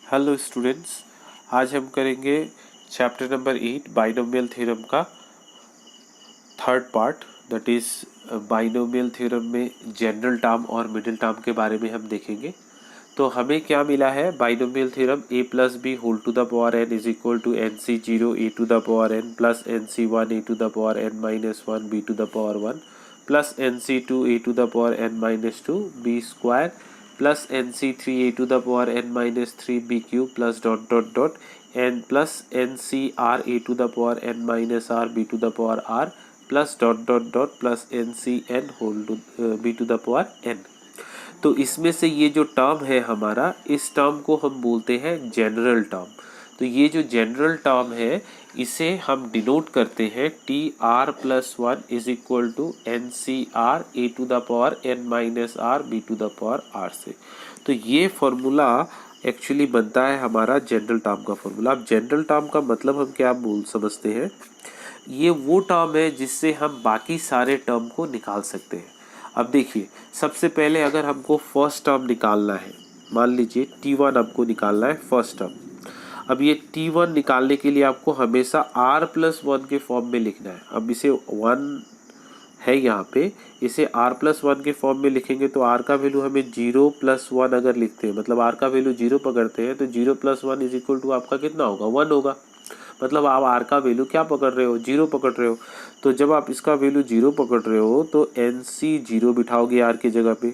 Hello students, आज हम करेंगे चैप्टर नंबर 8 बाइनोमियल थ्योरम का third part. That is binomial theorem में जनरल टर्म और मिडिल टर्म के बारे में हम देखेंगे। तो हमें क्या मिला है binomial theorem a plus B whole to the power n is equal to N C zero A to the power n plus N C one A to the power n minus one B to the power one plus N C two A to the power n minus two B square plus N C three A to the power n minus three B cube plus dot dot dot N plus N C R A to the power n minus R B to the power r plus dot dot dot plus N C N whole to B to the power n। तो इसमें से ये जो term है हमारा, इस term को हम बोलते हैं जनरल टर्म। तो ये जो जनरल टर्म है इसे हम डिनोट करते हैं T R plus one is equal to N C R A to the power N minus R B to the power R से। तो ये फॉर्मूला एक्चुअली बनता है हमारा जनरल टर्म का फॉर्मूला। अब जनरल टर्म का मतलब हम क्या बोल समझते हैं, ये वो टर्म है जिससे हम बाकी सारे टर्म को निकाल सकते हैं। अब देखिए, सबसे पहले अगर हमको फर्स्ट टर्म निकालना है, मान लीजिए T1 आपको निकालना है फर्स्ट टर्म। अब ये T1 निकालने के लिए आपको हमेशा r प्लस वन के फॉर्म में लिखना है। अब इसे वन है यहाँ पे, इसे r प्लस वन के फॉर्म में लिखेंगे तो r का वैल्यू हमें जीरो प्लस वन अगर लिखते हैं, मतलब r का वैल्यू जीरो पकड़ते हैं तो zero plus one is equal to आपका कितना होगा, वन होगा। मतलब आप आर का वैल्यू क्या पकड़ रहे हो, जीरो पकड़ रहे हो। तो जब आप इसका वैल्यू जीरो पकड़ रहे हो तो एन सी जीरो बिठाओगे आर की जगह पे,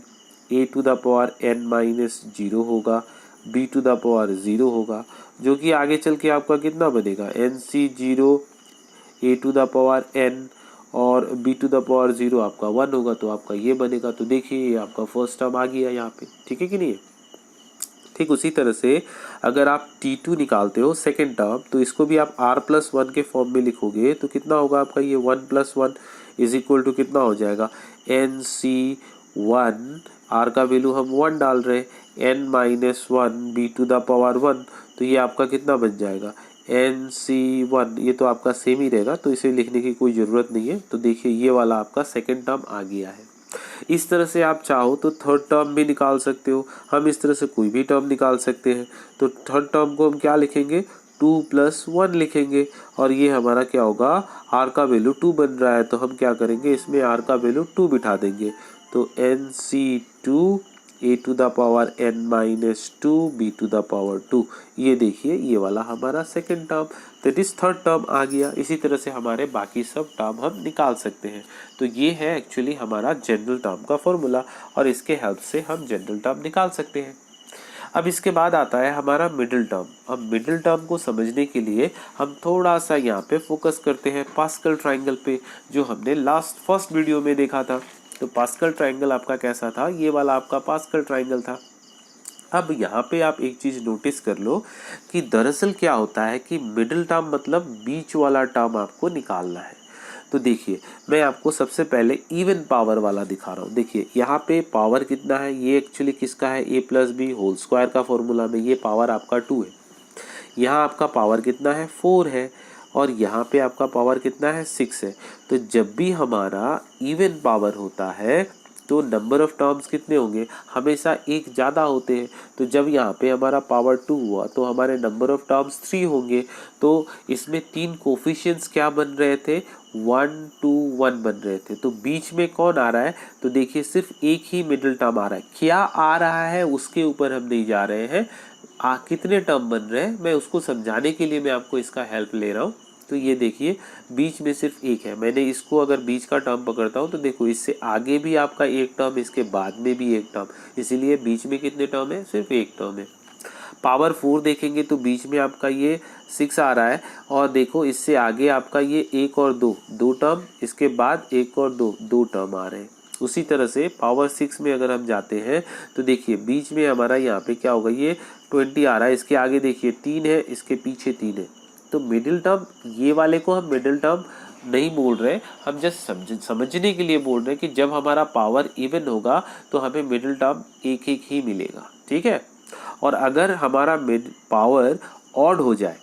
A to the power N minus zero होगा, B to the power zero होगा, जो कि आगे चल के आपका कितना बनेगा, N C zero A to the power N और B to the power zero आपका वन होगा, तो आपका ये बनेगा। तो देखिए ये आपका फर्स्ट टर्म आ गया यहाँ पे, ठीक है कि नहीं। ठीक उसी तरह से अगर आप T2 निकालते हो सेकेंड टर्म, तो इसको भी आप r प्लस वन के फॉर्म में लिखोगे तो कितना होगा आपका, ये one plus one is equal to कितना हो जाएगा, एन सी वन, आर का वैल्यू हम वन डाल रहे, N minus one B to the power one, तो ये आपका कितना बन जाएगा, एन सी वन। ये तो आपका सेम ही रहेगा तो इसे लिखने की कोई ज़रूरत नहीं है। तो देखिए ये वाला आपका सेकेंड टर्म आ गया है। इस तरह से आप चाहो तो थर्ड टर्म भी निकाल सकते हो, हम इस तरह से कोई भी टर्म निकाल सकते हैं। तो थर्ड टर्म को हम क्या लिखेंगे, टू प्लस वन लिखेंगे, और ये हमारा क्या होगा, आर का वैल्यू टू बन रहा है तो हम क्या करेंगे, इसमें आर का वैल्यू टू बिठा देंगे। तो N C two A to the power N minus two B to the power two. ये देखिए ये वाला हमारा second term, that is third term आ गया। इसी तरह से हमारे बाकी सब टर्म हम निकाल सकते हैं। तो ये है एक्चुअली हमारा जनरल टर्म का फॉर्मूला, और इसके हेल्प से हम जनरल टर्म निकाल सकते हैं। अब इसके बाद आता है हमारा मिडिल टर्म। अब मिडिल टर्म को समझने के लिए हम थोड़ा सा यहाँ पे फोकस करते हैं पास्कल ट्राइंगल पे, जो हमने लास्ट फर्स्ट वीडियो में देखा था। तो पास्कल ट्राइंगल आपका कैसा था, ये वाला आपका पास्कल ट्राइंगल था। अब यहाँ पे आप एक चीज़ नोटिस कर लो कि दरअसल क्या होता है कि मिडिल टर्म मतलब बीच वाला टर्म आपको निकालना है। तो देखिए मैं आपको सबसे पहले इवन पावर वाला दिखा रहा हूँ। देखिए यहाँ पे पावर कितना है, ये एक्चुअली किसका है, ए प्लस बी होल स्क्वायर का फॉर्मूला में ये पावर आपका टू है। यहाँ आपका पावर कितना है, फोर है, और यहाँ पे आपका पावर कितना है, सिक्स है। तो जब भी हमारा इवन पावर होता है तो नंबर ऑफ टर्म्स कितने होंगे, हमेशा एक ज़्यादा होते हैं। तो जब यहाँ पे हमारा पावर टू हुआ तो हमारे नंबर ऑफ टर्म्स थ्री होंगे। तो इसमें तीन कोफिशिएंट्स क्या बन रहे थे, वन टू वन बन रहे थे। तो बीच में कौन आ रहा है, तो देखिए सिर्फ एक ही मिडिल टर्म आ रहा है। क्या आ रहा है उसके ऊपर हम नहीं जा रहे हैं, कितने टर्म बन रहे हैं मैं उसको समझाने के लिए मैं आपको इसका हेल्प ले रहा हूँ। तो ये देखिए बीच में सिर्फ एक है, मैंने इसको अगर बीच का टर्म पकड़ता हूँ तो देखो इससे आगे भी आपका एक टर्म, इसके बाद में भी एक टर्म, इसीलिए बीच में कितने टर्म है, सिर्फ एक टर्म है। पावर फोर देखेंगे तो बीच में आपका ये सिक्स आ रहा है, और देखो इससे आगे आपका ये एक और दो, दो टर्म, इसके बाद एक और दो, दो टर्म आ रहे हैं। उसी तरह से पावर सिक्स में अगर हम जाते हैं तो देखिए बीच में हमारा यहाँ पे क्या होगा, ये 20 आ रहा है, इसके आगे देखिए तीन है, इसके पीछे तीन है। तो मिडिल टर्म, ये वाले को हम मिडिल टर्म नहीं बोल रहे, हम जस्ट समझने के लिए बोल रहे हैं कि जब हमारा पावर इवन होगा तो हमें मिडिल टर्म एक एक ही मिलेगा, ठीक है। और अगर हमारा पावर ऑड हो जाए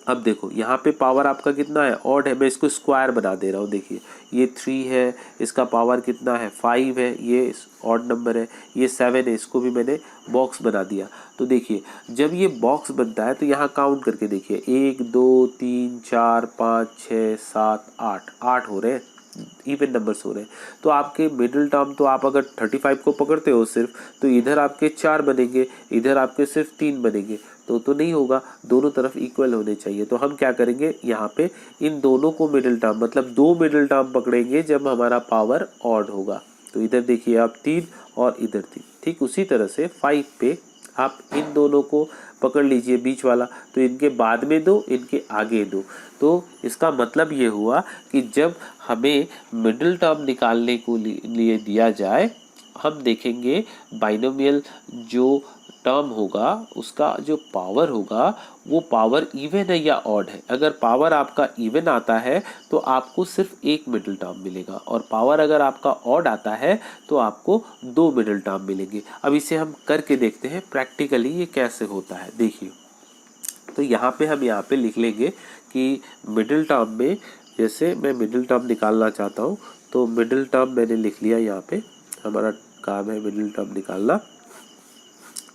अब देखो यहाँ पे पावर आपका कितना है, ऑड है, मैं इसको स्क्वायर बना दे रहा हूँ। देखिए ये 3 है, इसका पावर कितना है 5 है, ये ऑड नंबर है, ये 7 है, इसको भी मैंने बॉक्स बना दिया। तो देखिए जब ये बॉक्स बनता है तो यहाँ काउंट करके देखिए 1 2 3 4 5 6 7 8, 8 हो रहे हैं, इवन नंबर्स हो रहे हैं। तो आपके मिडिल टर्म तो आप अगर 35 को पकड़ते हो सिर्फ, तो इधर आपके 4 बनेंगे, इधर आपके सिर्फ 3 बनेंगे, तो नहीं होगा, दोनों तरफ इक्वल होने चाहिए। तो हम क्या करेंगे यहाँ पे इन दोनों को मिडिल टर्म मतलब 2 मिडिल टर्म पकड़ेंगे जब हमारा पावर ऑड होगा। तो इधर देखिए आप 3 और इधर 3, ठीक उसी तरह से 5 पे आप इन दोनों को पकड़ लीजिए बीच वाला, तो इनके बाद में दो, इनके आगे दो। तो इसका मतलब ये हुआ कि जब हमें मिडिल टर्म निकालने को लिए दिया जाए, हम देखेंगे बाइनोमियल जो टर्म होगा उसका जो पावर होगा वो पावर इवन है या ऑड है। अगर पावर आपका इवन आता है तो आपको सिर्फ एक मिडिल टर्म मिलेगा, और पावर अगर आपका ऑड आता है तो आपको 2 मिडिल टर्म मिलेंगे। अब इसे हम करके देखते हैं प्रैक्टिकली ये कैसे होता है। देखिए तो यहाँ पे हम यहाँ पे लिख लेंगे कि मिडिल टर्म में, जैसे मैं मिडिल टर्म निकालना चाहता हूँ तो मिडिल टर्म मैंने लिख लिया, यहाँ पे हमारा काम है मिडिल टर्म निकालना।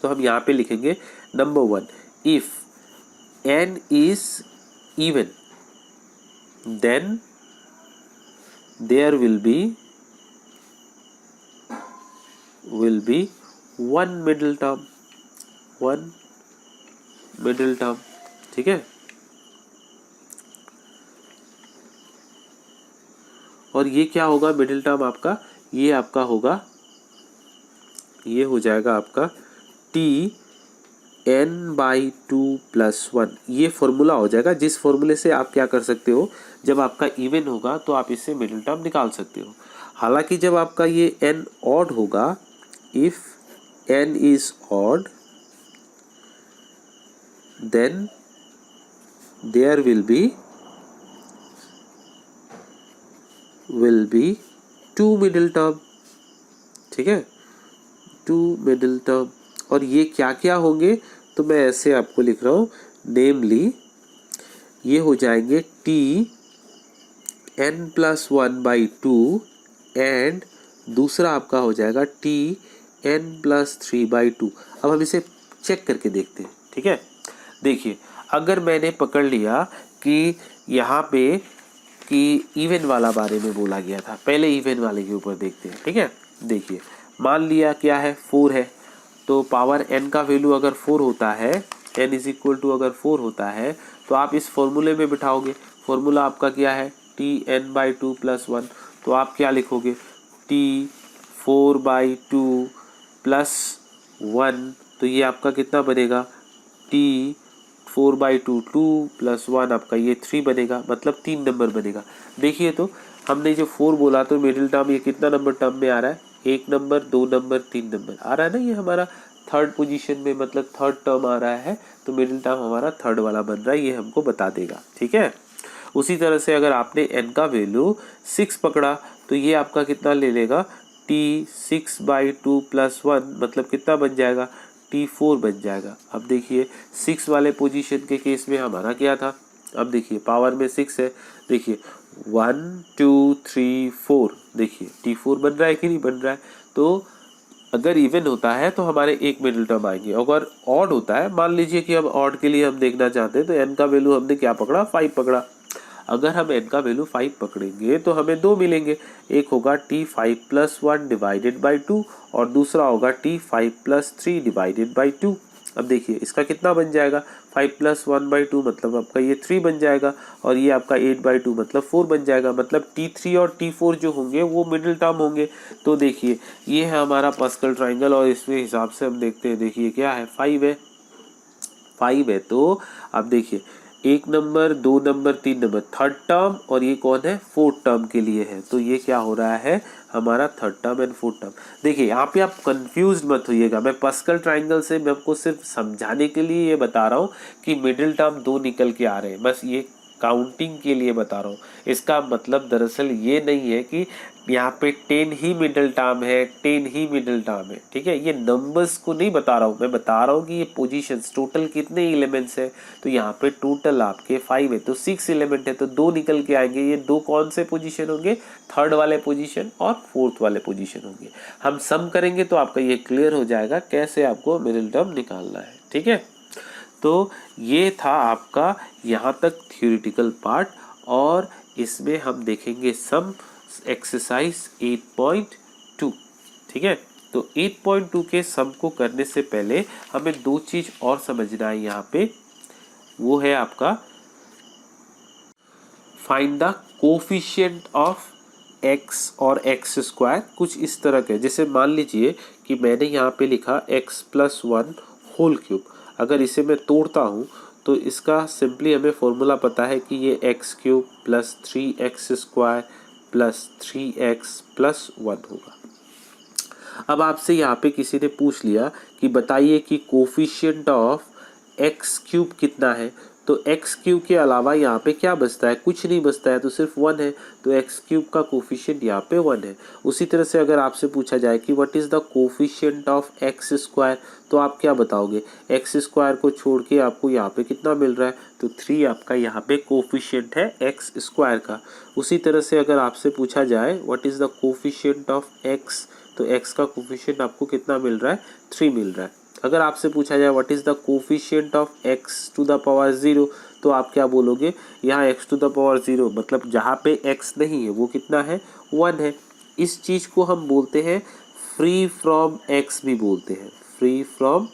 तो हम यहाँ पे लिखेंगे number 1, if n is even then there will be one middle term, ठीक है। और ये क्या होगा मिडिल टर्म आपका, ये आपका होगा, ये हो जाएगा आपका n/2 + 1। ये फॉर्मूला हो जाएगा, जिस फॉर्मूले से आप क्या कर सकते हो, जब आपका इवन होगा तो आप इससे मिडिल टर्म निकाल सकते हो। हालांकि जब आपका ये n ऑड होगा, if n is odd then there will be 2 middle term, ठीक है, 2 मिडिल टर्म। और ये क्या क्या होंगे, तो मैं ऐसे आपको लिख रहा हूँ, नेमली ये हो जाएंगे Tn+1/2 एंड दूसरा आपका हो जाएगा Tn+3/2। अब हम इसे चेक करके देखते हैं, ठीक है। देखिए अगर मैंने पकड़ लिया कि यहाँ पे कि इवन वाला बारे में बोला गया था, पहले इवन वाले के ऊपर देखते हैं, ठीक है। देखिए मान लिया क्या है 4 है, तो पावर n का वैल्यू अगर 4 होता है, n = अगर 4 होता है तो आप इस फॉर्मूले में बिठाओगे। फॉर्मूला आपका क्या है Tn/2 + 1, तो आप क्या लिखोगे T4/2 + 1, तो ये आपका कितना बनेगा T4/2 2 + 1 आपका ये 3 बनेगा, मतलब 3 नंबर बनेगा। देखिए तो हमने जो 4 बोला तो मिडिल टर्म ये कितना नंबर टर्म में आ रहा है, 1 नंबर 2 नंबर 3 नंबर आ रहा है ना, ये हमारा थर्ड पोजीशन में मतलब थर्ड टर्म आ रहा है, तो मिडिल टर्म हमारा थर्ड वाला बन रहा है, ये हमको बता देगा, ठीक है। उसी तरह से अगर आपने n का वैल्यू 6 पकड़ा तो ये आपका कितना ले लेगा T6/2 + 1, मतलब कितना बन जाएगा T4 बन जाएगा। अब देखिए 6 वाले पोजीशन के केस में हमारा क्या था, अब देखिए पावर में 6 है, देखिए 1 2 3 4, देखिए T4 बन रहा है कि नहीं बन रहा है। तो अगर इवन होता है तो हमारे एक मिडिल टर्म आएंगे, अगर ऑड होता है, मान लीजिए कि अब ऑड के लिए हम देखना चाहते हैं, तो n का वैल्यू हमने क्या पकड़ा 5 पकड़ा। अगर हम n का वैल्यू 5 पकड़ेंगे तो हमें 2 मिलेंगे, एक होगा T5 + 1 / 2 और दूसरा होगा T5 + 3 / 2। अब देखिए इसका कितना बन जाएगा 5 + 1/2 मतलब आपका ये 3 बन जाएगा, और ये आपका 8/2 मतलब 4 बन जाएगा, मतलब T3 और T4 जो होंगे वो मिडिल टर्म होंगे। तो देखिए ये है हमारा पास्कल ट्राइंगल, और इसमें हिसाब से हम देखते हैं, देखिए क्या है 5 है। तो अब देखिए 1 number 2 number 3 number third term, और ये कौन है फोर्थ टर्म के लिए है, तो ये क्या हो रहा है हमारा third term and fourth term. देखिए यहाँ पे आप कंफ्यूज मत होइएगा, मैं पास्कल ट्राइंगल से मैं आपको सिर्फ समझाने के लिए ये बता रहा हूँ कि मिडिल टर्म 2 निकल के आ रहे हैं, बस ये काउंटिंग के लिए बता रहा हूँ। इसका मतलब दरअसल ये नहीं है कि यहाँ पे 10 ही मिडिल टर्म है, 10 ही मिडिल टर्म है, ठीक है। ये नंबर्स को नहीं बता रहा हूँ, मैं बता रहा हूँ कि ये पोजीशंस टोटल कितने एलिमेंट्स है। तो यहाँ पे टोटल आपके 5 है, तो 6 एलिमेंट है, तो 2 निकल के आएंगे। ये 2 कौन से पोजीशन होंगे, थर्ड वाले पोजीशन और फोर्थ वाले पोजीशन होंगे। हम सम करेंगे तो आपका ये क्लियर हो जाएगा कैसे आपको मिडिल टर्म निकालना है, ठीक है। तो ये था आपका यहाँ तक थ्योरेटिकल पार्ट, और इसमें हम देखेंगे सम एक्सरसाइज 8.2, ठीक है। तो 8.2 के सम को करने से पहले हमें 2 चीज और समझना है यहाँ पे। वो है आपका find the coefficient of x और x स्क्वायर। कुछ इस तरह के, जैसे मान लीजिए कि मैंने यहाँ पे लिखा x+1 होल क्यूब। अगर इसे मैं तोड़ता हूँ तो इसका सिंपली हमें फॉर्मूला पता है कि ये x³ + 3x स्क्वायर + 3x+1 होगा। अब आपसे यहाँ पे किसी ने पूछ लिया कि बताइए कि कोफिशिएंट ऑफ x³ कितना है। तो x³ के अलावा यहाँ पे क्या बचता है, कुछ नहीं बचता है, तो सिर्फ 1 है। तो x³ का कोफिशिएंट यहाँ पे 1 है। उसी तरह से अगर आपसे पूछा जाए कि what is the coefficient of x square, तो आप क्या बताओगे, x स्क्वायर को छोड़ के आपको यहाँ पे कितना मिल रहा है, तो 3 आपका यहाँ पे कोफिशिएंट है x स्क्वायर का। उसी तरह से अगर आपसे पूछा जाए what is the coefficient of x, तो x का कोफिशिएंट आपको कितना मिल रहा है, 3 मिल रहा है। अगर आपसे पूछा जाए what is the coefficient of x⁻0, तो आप क्या बोलोगे, यहाँ x⁻0 मतलब जहाँ पे x नहीं है वो कितना है, 1 है। इस चीज को हम बोलते हैं फ्री फ्रॉम x भी बोलते हैं, फ्री फ्रॉम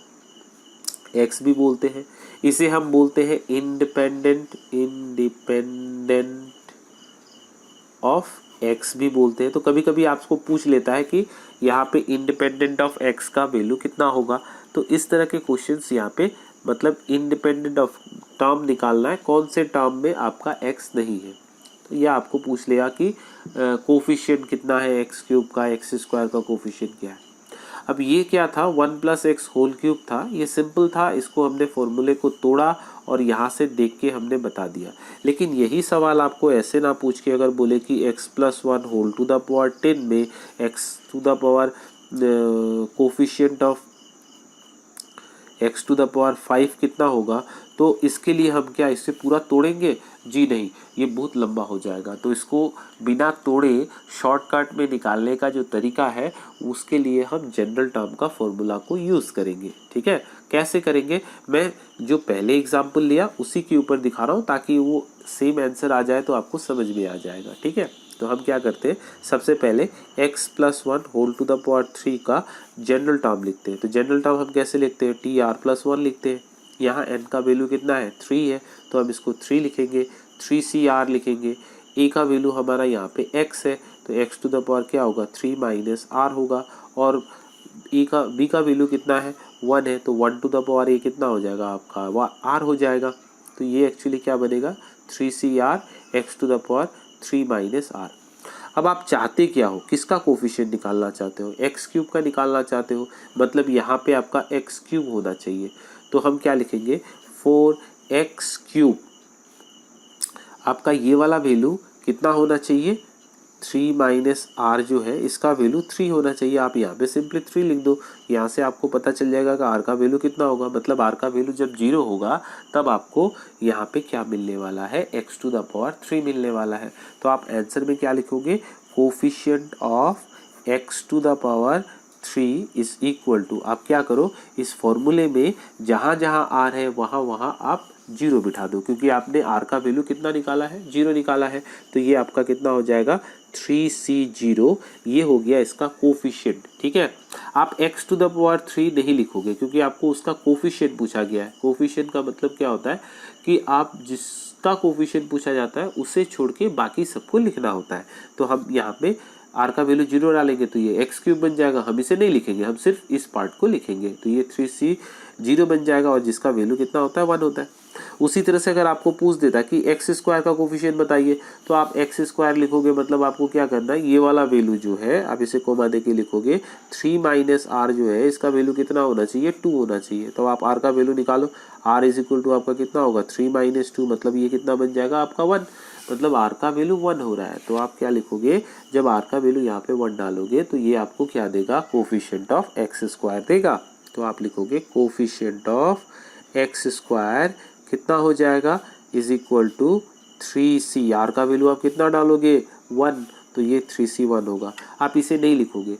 x भी बोलते हैं। इसे हम बोलते हैं इंडिपेंडेंट ऑफ x भी बोलते हैं। तो कभी कभी आपको पूछ लेता है कि यहाँ पे इंडिपेंडेंट ऑफ x का वैल्यू कितना होगा। तो इस तरह के क्वेश्चंस यहाँ पे मतलब इंडिपेंडेंट ऑफ टर्म निकालना है, कौन से टर्म में आपका x नहीं है। तो यह आपको पूछ लेगा कि कोफिशिएंट कितना है x³ का, x स्क्वायर का कोफिशिएंट क्या है। अब ये क्या था, 1 + x होल क्यूब था, ये सिंपल था। इसको हमने फॉर्मूले को तोड़ा और यहाँ से देख के हमने बता दिया। लेकिन यही सवाल आपको ऐसे ना पूछ के अगर बोले कि x+1 whole to the power 10 में x⁻, कोफिशिएंट ऑफ x⁻5 कितना होगा, तो इसके लिए हम क्या इसे पूरा तोड़ेंगे, जी नहीं, ये बहुत लंबा हो जाएगा। तो इसको बिना तोड़े शॉर्टकट में निकालने का जो तरीका है, उसके लिए हम जनरल टर्म का फॉर्मूला को यूज़ करेंगे, ठीक है। कैसे करेंगे, मैं जो पहले एग्जाम्पल लिया उसी के ऊपर दिखा रहा हूँ ताकि वो सेम आंसर आ जाए तो आपको समझ में आ जाएगा, ठीक है। तो हम क्या करते हैं, सबसे पहले x+1 whole to the power 3 का जनरल टर्म लिखते हैं। तो जनरल टर्म हम कैसे लिखते हैं, tr+1 लिखते हैं। यहाँ n का वैल्यू कितना है, 3 है, तो हम इसको 3 लिखेंगे, 3cr लिखेंगे। a का वैल्यू हमारा यहाँ पे x है, तो x टू द पावर क्या होगा, 3 - r होगा। और b का वैल्यू कितना है, 1 है, तो 1 टू द पावर a कितना हो जाएगा आपका, r हो जाएगा। तो ये एक्चुअली क्या बनेगा, 3cr x to the power 3 - r। अब आप चाहते क्या हो, किसका कोफिशिएंट निकालना चाहते हो, x³ का निकालना चाहते हो, मतलब यहाँ पे आपका x³ होना चाहिए। तो हम क्या लिखेंगे, 4x³ आपका ये वाला वैल्यू कितना होना चाहिए, 3 - r जो है इसका वैल्यू 3 होना चाहिए। आप यहाँ पे सिंपली 3 लिख दो, यहाँ से आपको पता चल जाएगा कि r का वैल्यू कितना होगा। मतलब r का वैल्यू जब 0 होगा तब आपको यहाँ पे क्या मिलने वाला है, x⁻3 मिलने वाला है। तो आप आंसर में क्या लिखोगे, coefficient of x⁻3 is equal to, आप क्या करो, इस फॉर्मूले में जहाँ जहाँ r है वहाँ वहाँ आप 0 बिठा दो, क्योंकि आपने r का वैल्यू कितना निकाला है, 0 निकाला है। तो ये आपका कितना हो जाएगा, 3c0, ये हो गया इसका कोफिशिएंट, ठीक है। आप x⁻3 नहीं लिखोगे क्योंकि आपको उसका कोफिशिएंट पूछा गया है। कोफिशिएंट का मतलब क्या होता है कि आप जिसका कोफिशिएंट पूछा जाता है उसे छोड़ के बाकी सबको लिखना होता है। तो हम यहाँ पे r का वैल्यू 0 डालेंगे तो ये x³ बन जाएगा, हम इसे नहीं लिखेंगे, हम सिर्फ इस पार्ट को लिखेंगे। तो ये 3c0 बन जाएगा और जिसका वैल्यू कितना होता है, 1 होता है। उसी तरह से अगर आपको पूछ देता कि एक्स स्क्वायर का कोफिशिएंट बताइए, तो आप एक्स स्क्वायर लिखोगे, मतलब आपको क्या करना है, ये वाला वैल्यू जो है आप इसे कोमा दे के लिखोगे, 3 माइनस आर जो है इसका वैल्यू कितना होना चाहिए, 2 होना चाहिए। तो आप आर का वैल्यू निकालो, आर इज इक्वल टू आपका कितना होगा, 3 माइनस 2, मतलब ये कितना बन जाएगा आपका 1, मतलब आर का वैल्यू 1 हो रहा है। तो आप क्या लिखोगे, जब आर का वैल्यू यहाँ पे 1 डालोगे तो ये आपको क्या देगा, कोफिशिएंट ऑफ एक्स स्क्वायर देगा। तो आप लिखोगे कोफिशिएंट ऑफ एक्स स्क्वायर कितना हो जाएगा, is equal to 3c। R का वैल्यू आप कितना डालोगे, 1, तो ये 3c1 होगा। आप इसे नहीं लिखोगे,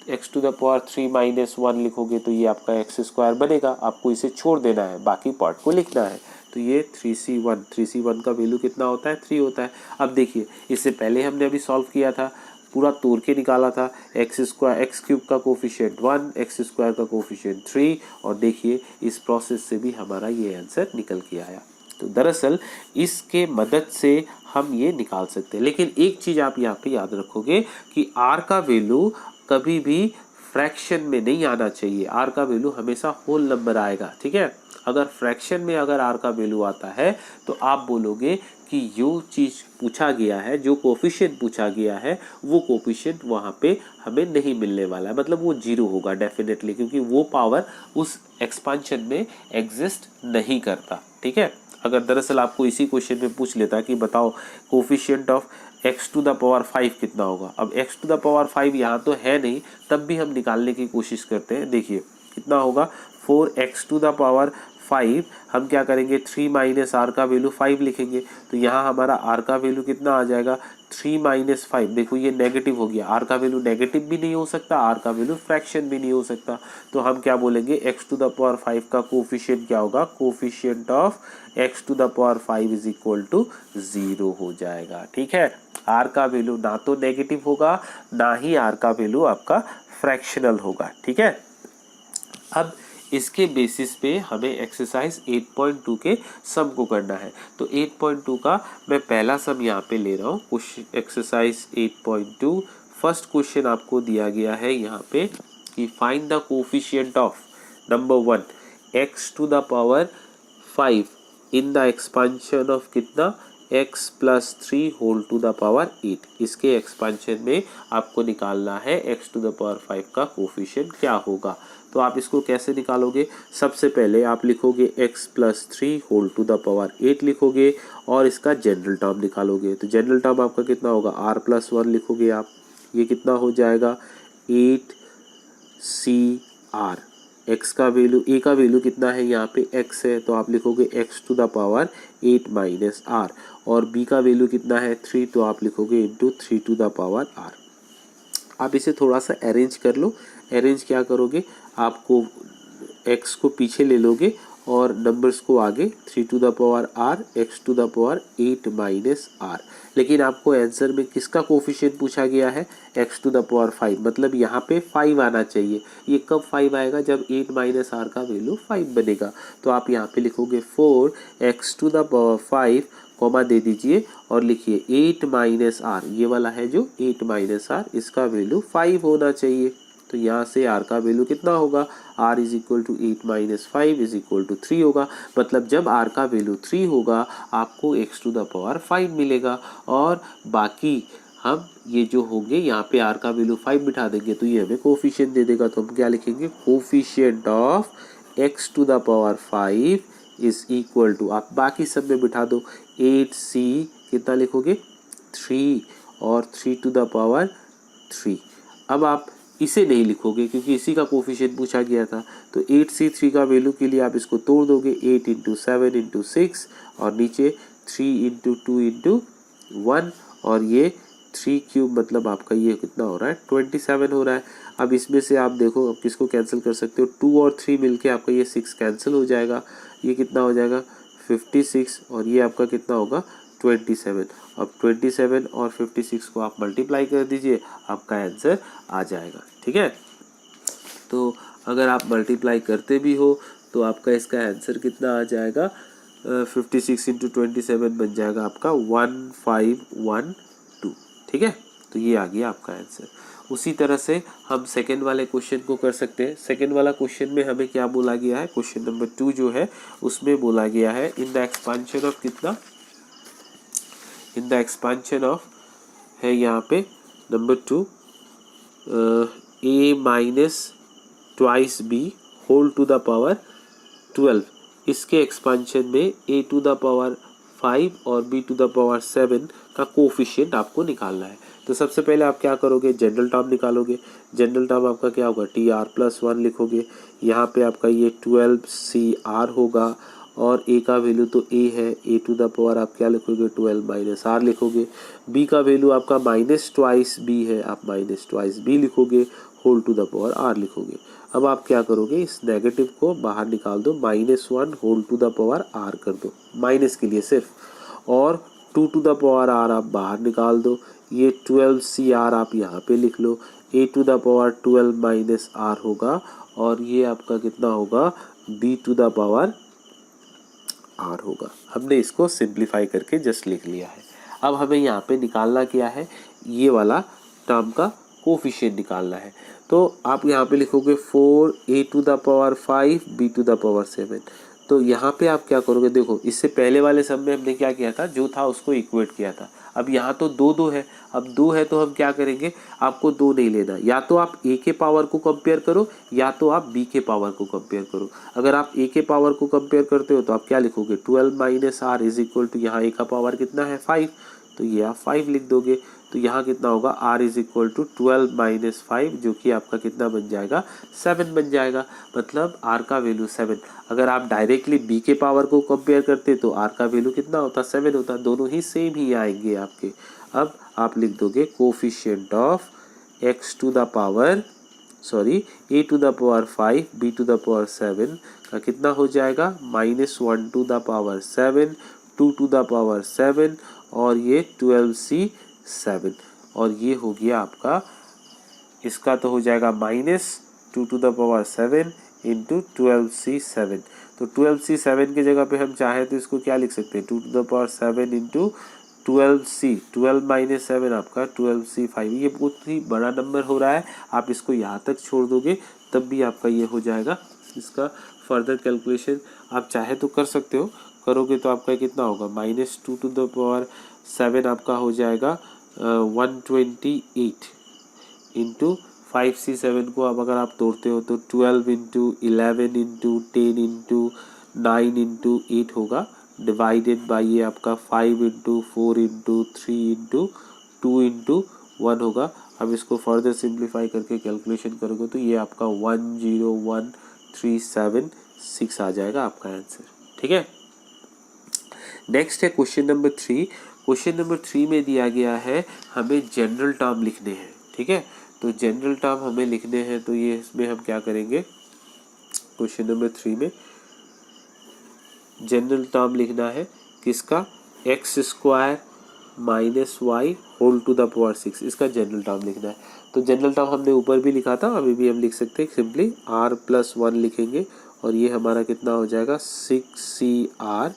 X to the power 3 minus 1 लिखोगे तो ये आपका एक्स स्क्वायर बनेगा। आपको इसे छोड़ देना है, बाकी पार्ट को लिखना है। तो ये 3c1 का वैल्यू कितना होता है, 3 होता है। अब देखिए, इससे पहले हमने अभी सॉल्व किया था, पूरा तोड़ के निकाला था, एक्स स्क्वायर एक्स क्यूब का कोफिशिएंट 1, एक्स स्क्वायर का कोफिशिएंट 3, और देखिए इस प्रोसेस से भी हमारा ये आंसर निकल के आया। तो दरअसल इसके मदद से हम ये निकाल सकते हैं। लेकिन एक चीज़ आप यहाँ पे याद रखोगे कि आर का वैल्यू कभी भी फ्रैक्शन में नहीं आना चाहिए, आर का वैल्यू हमेशा होल नंबर आएगा, ठीक है। अगर फ्रैक्शन में अगर आर का वैल्यू आता है तो आप बोलोगे कि जो चीज़ पूछा गया है, जो कोफिशिएंट पूछा गया है, वो कोफिशिएंट वहाँ पे हमें नहीं मिलने वाला है, मतलब वो 0 होगा डेफिनेटली, क्योंकि वो पावर उस एक्सपांशन में एग्जिस्ट नहीं करता, ठीक है। अगर दरअसल आपको इसी क्वेश्चन में पूछ लेता कि बताओ coefficient of X to the power 5 कितना होगा, अब एक्स टू द पावर 5 यहाँ तो है नहीं, तब भी हम निकालने की कोशिश करते हैं। देखिए कितना होगा, 4x टू द पावर 5, हम क्या करेंगे, 3 माइनस आर का वैल्यू 5 लिखेंगे, तो यहाँ हमारा आर का वैल्यू कितना आ जाएगा, 3 माइनस 5। देखो ये नेगेटिव हो गया, आर का वैल्यू नेगेटिव भी नहीं हो सकता, आर का वैल्यू फ्रैक्शन भी नहीं हो सकता। तो हम क्या बोलेंगे, एक्स टू द पावर 5 का कोफिशिएंट क्या होगा, coefficient of X to the power 5 is equal to 0 हो जाएगा, ठीक है। आर का वैल्यू ना तो नेगेटिव होगा, ना ही आर का वैल्यू आपका फ्रैक्शनल होगा, ठीक है। अब इसके बेसिस पे हमें एक्सरसाइज 8.2 के सम को करना है। तो 8.2 का मैं पहला सम यहाँ पे ले रहा हूँ, क्वेश्चन एक्सरसाइज 8.2। फर्स्ट क्वेश्चन आपको दिया गया है यहाँ पे कि find the coefficient of number 1 X to the power 5 in the expansion of कितना, x plus 3 whole to the power 8। इसके एक्सपांशन में आपको निकालना है x टू द पावर 5 का कोफिशिएंट क्या होगा। तो आप इसको कैसे निकालोगे, सबसे पहले आप लिखोगे x plus 3 whole to the power 8 लिखोगे, और इसका जनरल टर्म निकालोगे। तो जनरल टर्म आपका कितना होगा, r प्लस 1 लिखोगे आप, ये कितना हो जाएगा 8cr। x का वैल्यू, a का वैल्यू कितना है यहाँ पे x है, तो आप लिखोगे x to the power 8 minus r, और b का वैल्यू कितना है 3, तो आप लिखोगे into 3 to the power r। आप इसे थोड़ा सा अरेंज कर लो। अरेंज क्या करोगे, आपको x को पीछे ले लोगे और नंबर्स को आगे, 3 to the power r, x to the power 8 minus r। लेकिन आपको आंसर में किसका कोफिशिएंट पूछा गया है, x टू द पावर 5, मतलब यहाँ पे 5 आना चाहिए। ये कब 5 आएगा, जब 8 माइनस r का वैल्यू 5 बनेगा। तो आप यहाँ पे लिखोगे 4x to the power 5, comma दे दीजिए और लिखिए 8 माइनस r, ये वाला है जो 8 माइनस r, इसका वैल्यू 5 होना चाहिए। तो यहाँ से r का वैल्यू कितना होगा, r is equal to 8 minus 5 is equal to 3 होगा। मतलब जब r का वैल्यू 3 होगा आपको x टू द पावर 5 मिलेगा, और बाकी हम ये जो होंगे यहाँ पे r का वैल्यू 5 बिठा देंगे तो ये हमें कोफिशिएंट दे देगा। तो हम क्या लिखेंगे, coefficient of x to the power 5 is equal to, आप बाकी सब में बिठा दो, 8c कितना लिखोगे 3, और 3 टू द पावर 3। अब आप इसे नहीं लिखोगे क्योंकि इसी का कोफिशिएंट पूछा गया था। तो 8c3 का वैल्यू के लिए आप इसको तोड़ दोगे, 8 इंटू 7 इंटू 6, और नीचे 3 इंटू 2 इंटू 1, और ये 3 क्यूब, मतलब आपका ये कितना हो रहा है 27 हो रहा है। अब इसमें से आप देखो, अब किसको कैंसिल कर सकते हो, 2 और 3 मिलके आपका ये 6 कैंसिल हो जाएगा, ये कितना हो जाएगा 56, और ये आपका कितना होगा 27। अब 27 और 56 को आप मल्टीप्लाई कर दीजिए, आपका आंसर आ जाएगा, ठीक है। तो अगर आप मल्टीप्लाई करते भी हो तो आपका इसका आंसर कितना आ जाएगा, 56 इंटू 27 बन जाएगा आपका 1512, ठीक है। तो ये आ गया आपका आंसर। उसी तरह से हम सेकेंड वाले क्वेश्चन को कर सकते हैं। सेकेंड वाला क्वेश्चन में हमें क्या बोला गया है, क्वेश्चन नंबर 2 जो है उसमें बोला गया है इन द एक्सपांशन ऑफ कितना, इन द एक्सपांशन ऑफ है यहाँ पे number 2 a minus twice B whole to the power 12, इसके एक्सपांशन में a टू द पावर 5 और b टू द पावर 7 का कोफिशिएंट आपको निकालना है। तो सबसे पहले आप क्या करोगे, जनरल टर्म निकालोगे। जनरल टर्म आपका क्या होगा, टी आर प्लस 1 लिखोगे। यहाँ पे आपका ये 12CR होगा और a का वैल्यू तो a है, a टू द पावर आप क्या लिखोगे 12 माइनस r लिखोगे। b का वैल्यू आपका माइनस ट्वाइस b है, आप माइनस ट्वाइस b लिखोगे, whole to the power r लिखोगे। अब आप क्या करोगे, इस नेगेटिव को बाहर निकाल दो, -1 whole to the power r कर दो माइनस के लिए सिर्फ, और 2 टू द पावर r आप बाहर निकाल दो। ये 12CR आप यहाँ पे लिख लो, a to the power 12 minus r होगा और ये आपका कितना होगा, b to the power r होगा। हमने इसको सिंप्लीफाई करके जस्ट लिख लिया है। अब हमें यहाँ पे निकालना क्या है, ये वाला टर्म का कोफिशिएंट निकालना है। तो आप यहाँ पे लिखोगे 4a to the power 5 b to the power 7। तो यहाँ पे आप क्या करोगे, देखो इससे पहले वाले सब में हमने क्या किया था, जो था उसको इक्वेट किया था। अब यहाँ तो दो है, अब 2 है तो हम क्या करेंगे, आपको 2 नहीं लेना, या तो आप a के पावर को कंपेयर करो या तो आप b के पावर को कंपेयर करो। अगर आप a के पावर को कंपेयर करते हो तो आप क्या लिखोगे, 12 minus r is equal to, यहाँ a का पावर कितना है 5, तो ये आप 5 लिख दोगे। तो यहाँ कितना होगा, r is equal to 12 minus 5, जो कि आपका कितना बन जाएगा 7 बन जाएगा, मतलब r का वैल्यू 7। अगर आप डायरेक्टली b के पावर को कंपेयर करते तो r का वैल्यू कितना होता, 7 होता, दोनों ही सेम ही आएंगे आपके। अब आप लिख दोगे coefficient of x to the power a to the power 5 b to the power 7 का कितना हो जाएगा, -1 to the power 7, 2 to the power 7 और ये 12C7, और ये हो गया आपका, इसका तो हो जाएगा -2 to the power 7 into 12C7। तो 12C7 की जगह पे हम चाहें तो इसको क्या लिख सकते हैं, 2 to the power 7 into 12 minus 7 आपका 12C5। ये बहुत ही बड़ा नंबर हो रहा है, आप इसको यहाँ तक छोड़ दोगे तब भी आपका ये हो जाएगा। इसका फर्दर कैलकुलेशन आप चाहे तो कर सकते हो, करोगे तो आपका कितना होगा, -2 टू द पावर 7 आपका हो जाएगा 128 इंटू 5C7 को अब अगर आप तोड़ते हो तो 12 इंटू 11 इंटू 10 इंटू 9 इंटू 8 होगा, डिवाइडेड बाई ये आपका 5 इंटू 4 इंटू 3 इंटू 2 इंटू 1 होगा। अब इसको फर्दर सिंप्लीफाई करके कैलकुलेशन करोगे तो ये आपका 101,376 आ जाएगा आपका आंसर। ठीक है, नेक्स्ट है क्वेश्चन नंबर 3। क्वेश्चन नंबर 3 में दिया गया है हमें जनरल टर्म लिखने हैं। ठीक है, तो जनरल टर्म हमें लिखने हैं, तो ये इसमें हम क्या करेंगे, क्वेश्चन नंबर 3 में जनरल टर्म लिखना है किसका, x² minus Y whole to the power 6, इसका जनरल टर्म लिखना है। तो जनरल टर्म हमने ऊपर भी लिखा था, अभी भी हम लिख सकते हैं, सिंपली r+1 लिखेंगे और ये हमारा कितना हो जाएगा 6CR।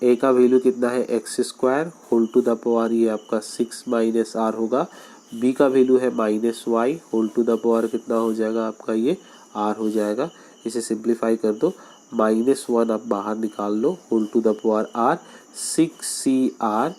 a का वैल्यू कितना है x² whole to the power, ये आपका 6 माइनस r होगा। b का वैल्यू है -y whole to the power कितना हो जाएगा आपका, ये r हो जाएगा। इसे सिंप्लीफाई कर दो, -1 आप बाहर निकाल लो, whole to the power r, 6CR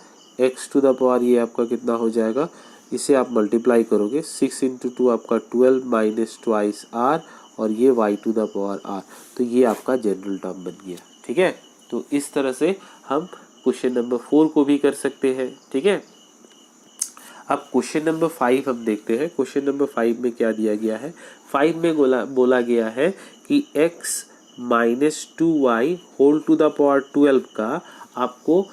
x to the power, ये आपका कितना हो जाएगा, इसे आप मल्टीप्लाई करोगे, 6 इंटू 2 आपका 12 माइनस ट्वाइस r और ये y to the power r। तो ये आपका जनरल टर्म बन गया। ठीक है, तो इस तरह से हम क्वेश्चन नंबर 4 को भी कर सकते हैं। ठीक है, अब क्वेश्चन नंबर 5 हम देखते हैं। क्वेश्चन नंबर 5 में क्या दिया गया है, 5 में बोला गया है कि x minus 2y whole to the power 12 का आपको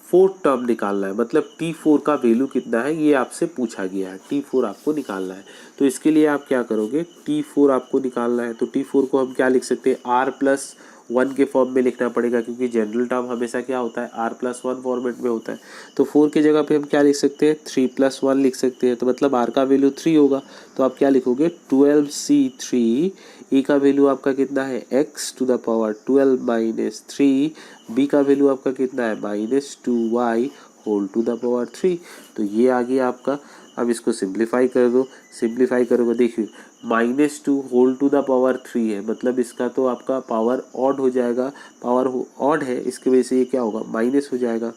फोर्थ टर्म निकालना है, मतलब t4 का वैल्यू कितना है ये आपसे पूछा गया है, t4 आपको निकालना है। तो इसके लिए आप क्या करोगे, t4 आपको निकालना है, तो t4 को हम क्या लिख सकते हैं, r+1 के फॉर्म में लिखना पड़ेगा, क्योंकि जनरल टर्म हमेशा क्या होता है, r+1 फॉर्मेट में होता है। तो 4 की जगह पे हम क्या लिख सकते हैं, 3+1 लिख सकते हैं, तो मतलब r का वैल्यू 3 होगा। तो आप क्या लिखोगे, 12C3, e का वैल्यू आपका कितना है x to the power 12 minus 3, b का वैल्यू आपका कितना है -2y whole to the power 3। तो ये आ गया आपका। अब इसको सिंप्लीफाई कर दो, सिंप्लीफाई करोगे देखिए -2 होल टू द पावर 3 है, मतलब इसका तो आपका पावर ऑड हो जाएगा, पावर ऑड है, इसकी वजह से ये क्या होगा माइनस हो जाएगा।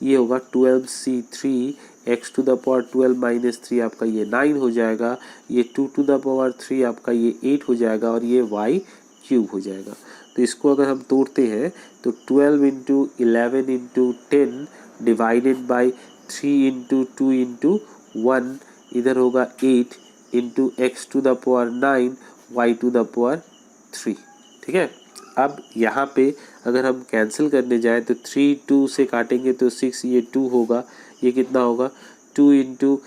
ये होगा 12c3 x to the power 12 minus 3 आपका ये 9 हो जाएगा, ये 2 टू द पावर 3 आपका ये 8 हो जाएगा और ये y क्यूब हो जाएगा। तो इसको अगर हम तोड़ते हैं तो 12 into 11 into 10 divided by 3 into 2 into 1 इधर होगा 8 into x to the power 9 y to the power 3। ठीक है, अब यहाँ पे अगर हम कैंसिल करने जाए तो 3 2 से काटेंगे तो 6, ये 2 होगा, ये कितना होगा 2 इंटू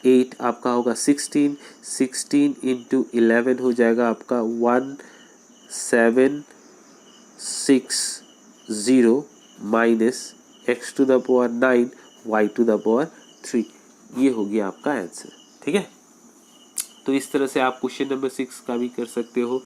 8 आपका होगा 16, 16 इंटू 11 हो जाएगा आपका 1760 minus x to the power 9 y to the power 3। ये हो गया आपका आंसर। ठीक है, तो इस तरह से आप क्वेश्चन नंबर 6 का भी कर सकते हो।